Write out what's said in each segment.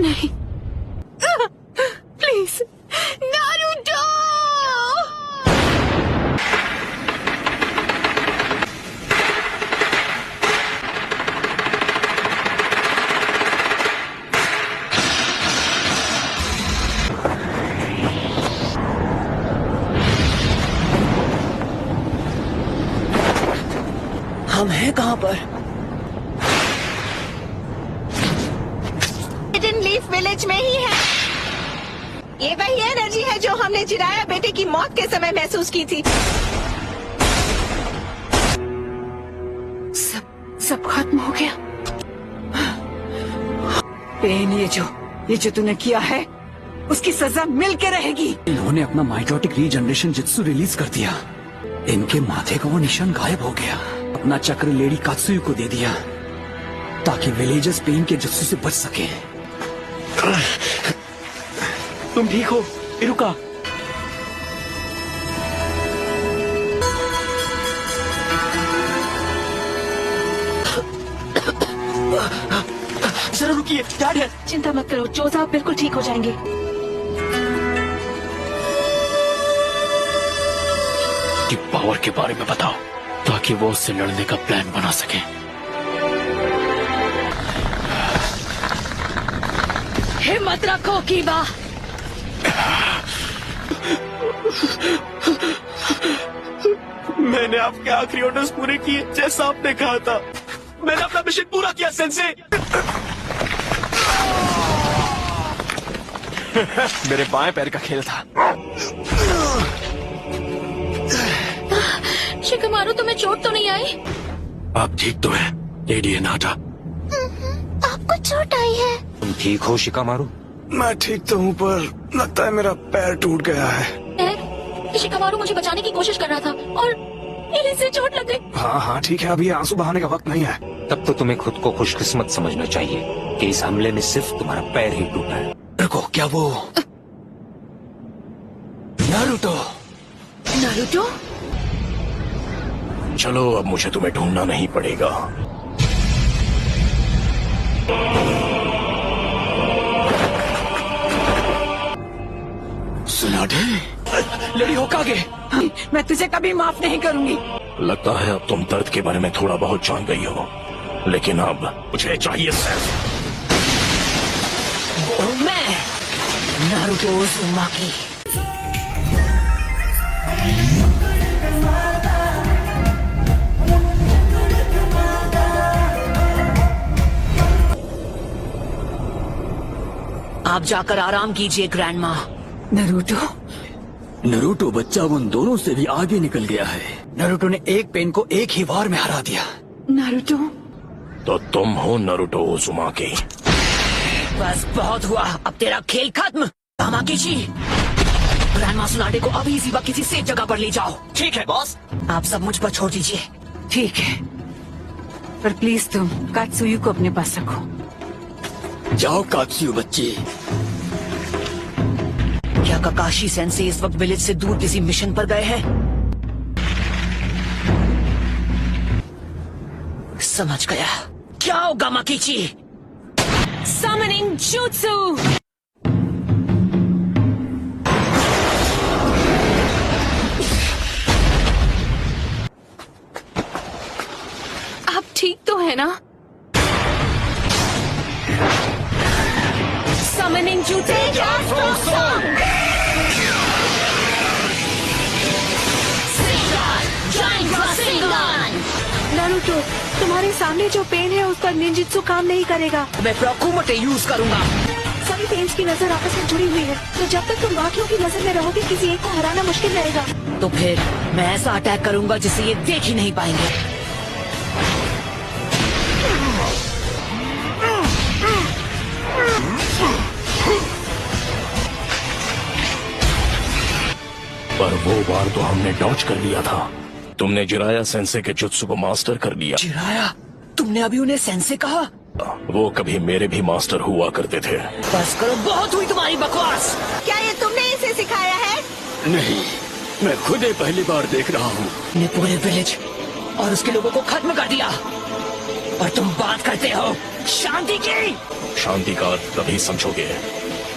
नहीं, please Naruto. हम हैं कहाँ पर? हिडन लीफ विलेज में ही है। ये वही एनर्जी है जो हमने जिराया बेटे की मौत के समय महसूस की थी। सब खत्म हो गया। पेन, ये जो तूने किया है उसकी सजा मिल के रहेगी। इन्होंने अपना माइटोटिक रीजनरेशन जित्सु रिलीज कर दिया। इनके माथे का वो निशान गायब हो गया। अपना चक्र लेडी कात्सुयु को दे दिया ताकि विलेजर्स पेन के जित्सु से बच सके। तुम ठीक हो इरुका? जरा रुकिए, डैड है। चिंता मत करो, जो साहब बिल्कुल ठीक हो जाएंगे। की पावर के बारे में बताओ ताकि वो उससे लड़ने का प्लान बना सके। हिम्मत रखो कीबा। मैंने आपके आखिरी ऑर्डर्स पूरे किए जैसा आपने कहा था। मैंने अपना मिशन पूरा किया सेंसे। मेरे बाएं पैर का खेल था। शिकमारू, तुम्हें चोट तो नहीं आई? आप ठीक तो है लेडी एनाटा? आपको चोट आई है? तुम ठीक हो शिकामारू? मैं ठीक तो हूँ पर लगता है मेरा पैर टूट गया है। शिकमारू मुझे बचाने की कोशिश कर रहा था और इसे चोट लग गई। हाँ ठीक है, अभी आंसू बहाने का वक्त नहीं है। तब तो तुम्हें खुद को खुशकिस्मत समझना चाहिए कि इस हमले में सिर्फ तुम्हारा पैर ही टूटा है। रुको, क्या वो नारुतो? नारुतो? चलो अब मुझे तुम्हें ढूंढना नहीं पड़ेगा। सुनाडे, लेडी होकागे, मैं तुझे कभी माफ नहीं करूंगी। लगता है अब तुम दर्द के बारे में थोड़ा बहुत जान गई हो, लेकिन अब मुझे चाहिए सिर्फ मैं नारुतो उज़ुमाकी। आप जाकर आराम कीजिए ग्रैंडमा। नारुतो? नारुतो बच्चा उन दोनों से भी आगे निकल गया है। नारुतो ने एक पेन को एक ही वार में हरा दिया। नारुतो? तो तुम हो नारुतो उज़ुमाकी। बस बहुत हुआ, अब तेरा खेल खत्म। तामाकीची, ग्रैंडमा सुनाडे को अभी इसी वक्त किसी सेफ जगह पर ले जाओ। ठीक है बॉस। आप सब मुझ पर छोड़ दीजिए। ठीक है, पर प्लीज तुम कात्सुयु को अपने पास रखो। जाओ कात्सुयु बच्ची। क्या काकाशी सेंसे इस वक्त विलेज से दूर किसी मिशन पर गए हैं? समझ गया। क्या होगा माकीची? Summoning Jutsu! आप ठीक तो है ना? Summoning Jutsu! नारुतो, तुम्हारे सामने जो पेन है उस पर निंजित्सु काम नहीं करेगा। मैं प्रोकुमोटे यूज करूंगा। सभी पेन्स की नजर आपस में जुड़ी हुई है, तो जब तक तुम बाकियों की नजर में रहोगे किसी एक को हराना मुश्किल रहेगा। तो फिर मैं ऐसा अटैक करूंगा जिसे ये देख ही नहीं पाएंगे। पर वो बार तो हमने डॉज कर लिया था। तुमने जिराया सेंसे के जुत्सु को मास्टर कर लिया। जिराया? तुमने अभी उन्हें सेंसे कहा? वो कभी मेरे भी मास्टर हुआ करते थे। बस करो, बहुत हुई तुम्हारी बकवास। क्या ये तुमने इसे सिखाया है? नहीं, मैं खुद ही पहली बार देख रहा हूँ। ने पूरे विलेज और उसके लोगों को खत्म कर दिया। और तुम बात करते हो शांति की। शांति का अर्थ तभी समझोगे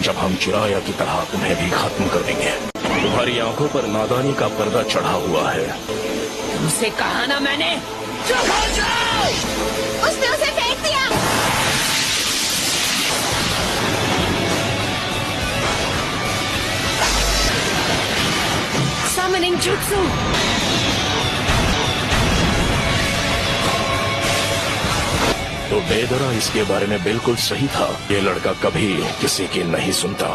जब हम चिराया की तरह तुम्हें भी खत्म कर देंगे। तुम्हारी आंखों पर नादानी का पर्दा चढ़ा हुआ है। तुमसे कहा ना मैंने, चुप हो जाओ। उसने उसे फेंक दिया। Summoning Jutsu। तो बेदरा इसके बारे में बिल्कुल सही था। ये लड़का कभी किसी की नहीं सुनता।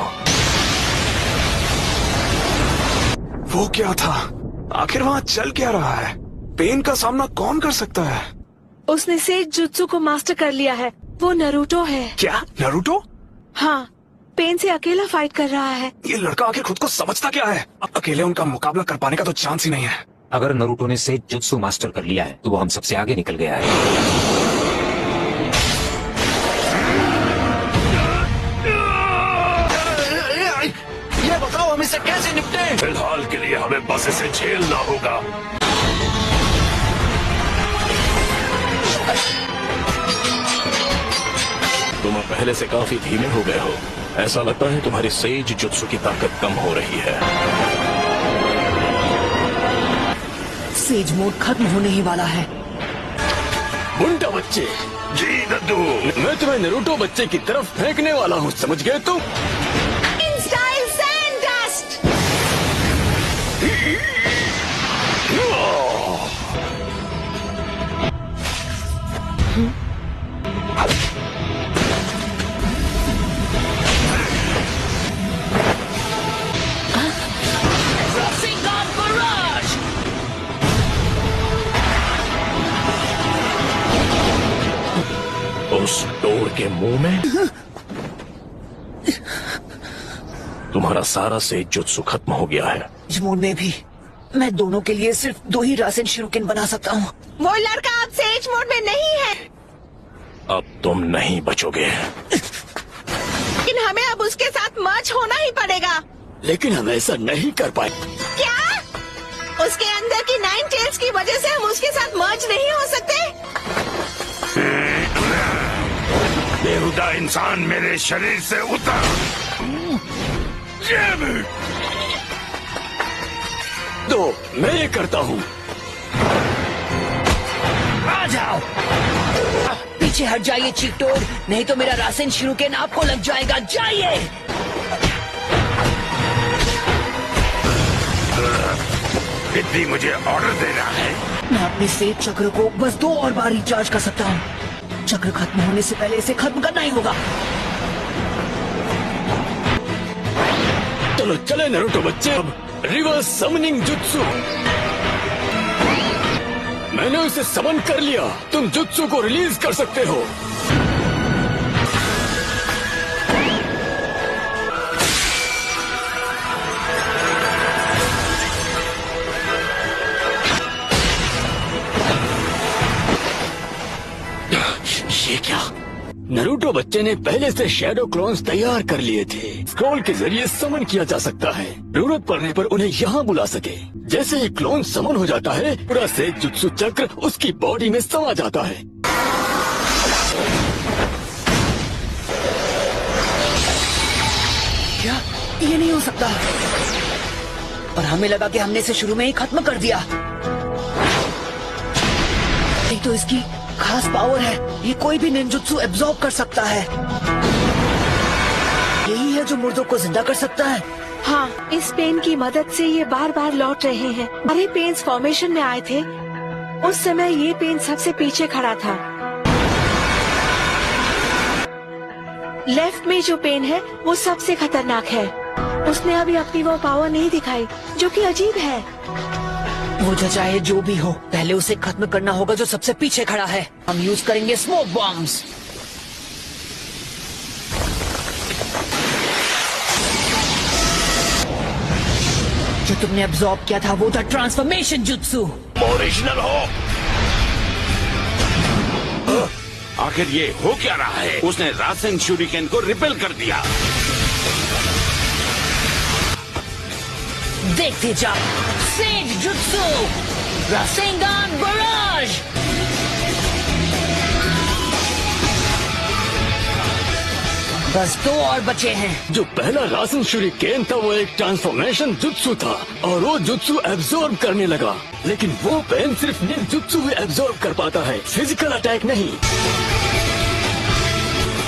वो क्या था? आखिर वहाँ चल क्या रहा है? पेन का सामना कौन कर सकता है? उसने सेज जुत्सु को मास्टर कर लिया है। वो नरूटो है। क्या नारुतो? हाँ, पेन से अकेला फाइट कर रहा है। ये लड़का आखिर खुद को समझता क्या है? अकेले उनका मुकाबला कर पाने का तो चांस ही नहीं है। अगर नरूटो ने सेज जुत्सु मास्टर कर लिया है तो वो हम सबसे आगे निकल गया है। ये बताओ हम इससे कैसे निपटे? फिलहाल के लिए हमें बस इसे झेलना होगा। तुम पहले से काफी धीमे हो गए हो। ऐसा लगता है तुम्हारी सेज जुत्सु की ताकत कम हो रही है। सेज मोड खत्म होने ही वाला है। बुंटा बच्चे। जी दद्दू। मैं तुम्हें नरूटो बच्चे की तरफ फेंकने वाला हूँ, समझ गए तुम? Style sand dust. उस डोर के मुंह में तुम्हारा सारा सेज जुत्सु खत्म हो गया है। इस मोड में भी मैं दोनों के लिए सिर्फ 2 ही रासेन शिरुकेन बना सकता हूँ। वो लड़का अब सेज मोड में नहीं है। अब तुम नहीं बचोगे। लेकिन हमें अब उसके साथ मर्ज होना ही पड़ेगा। लेकिन हम ऐसा नहीं कर पाए। क्या? उसके अंदर की 9 टेल्स की वजह से हम उसके साथ मर्ज नहीं हो सकते? बेहुदा इंसान मेरे शरीर से उतर। तो मैं ये करता हूँ। आ जाओ, पीछे हट जाइए चीटोड, नहीं तो मेरा रासेन शिरुकेन आपको लग जाएगा। जाइए। बिद्दी मुझे ऑर्डर दे रहा है। मैं अपने सेज चक्र को बस 2 और बार रिचार्ज कर सकता हूँ। चक्र खत्म होने से पहले इसे खत्म करना ही होगा। चलो चले नरूटो बच्चे। अब रिवर्स समनिंग जुत्सु। मैंने उसे समन कर लिया। तुम जुत्सु को रिलीज कर सकते हो। ये क्या? नरूटो बच्चे ने पहले से शैडो क्लोन्स तैयार कर लिए थे। स्क्रॉल के जरिए समन किया जा सकता है। जरूरत पड़ने पर उन्हें यहाँ बुला सके। जैसे ही क्लोन समन हो जाता है, पूरा सेज जुत्सु चक्र उसकी बॉडी में समा जाता है। क्या? ये नहीं हो सकता। पर हमें लगा कि हमने इसे शुरू में ही खत्म कर दिया। एक तो इसकी खास पावर है, ये कोई भी निंजुत्सु एब्जॉर्ब कर सकता है। यही है जो मुर्दों को जिंदा कर सकता है। हाँ, इस पेन की मदद से ये बार बार लौट रहे हैं। अरे पेन्स फॉर्मेशन में आए थे, उस समय ये पेन सबसे पीछे खड़ा था। लेफ्ट में जो पेन है वो सबसे खतरनाक है। उसने अभी अपनी वो पावर नहीं दिखाई, जो कि अजीब है। वो जो चाहे जो भी हो, पहले उसे खत्म करना होगा जो सबसे पीछे खड़ा है। हम यूज करेंगे स्मोक बॉम्ब्स। जो तुमने अब्सॉर्ब किया था वो था ट्रांसफॉर्मेशन जुत्सु। ओरिजिनल हो। आखिर ये हो क्या रहा है? उसने रासेन शूरिकेन को रिपेल कर दिया। देखते जाओ, सेज जुत्सु, रासेंगान बराज। बस 2 और बचे हैं। जो पहला रासन शूरिकेन था वो एक ट्रांसफॉर्मेशन जुत्सु था और वो जुत्सु एब्जॉर्ब करने लगा, लेकिन वो पेन सिर्फ निंजुत्सु ही एब्जॉर्ब कर पाता है, फिजिकल अटैक नहीं।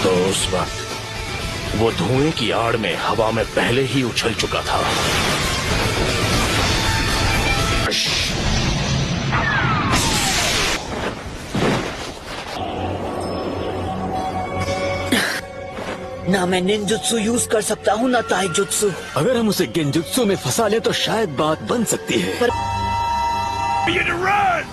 तो उस वक्त वो धुएं की आड़ में हवा में पहले ही उछल चुका था। ना मैं निंजुत्सु यूज कर सकता हूँ ना ताइजुत्सु। अगर हम उसे गेंजुत्सु में फंसा ले तो शायद बात बन सकती है। You to run!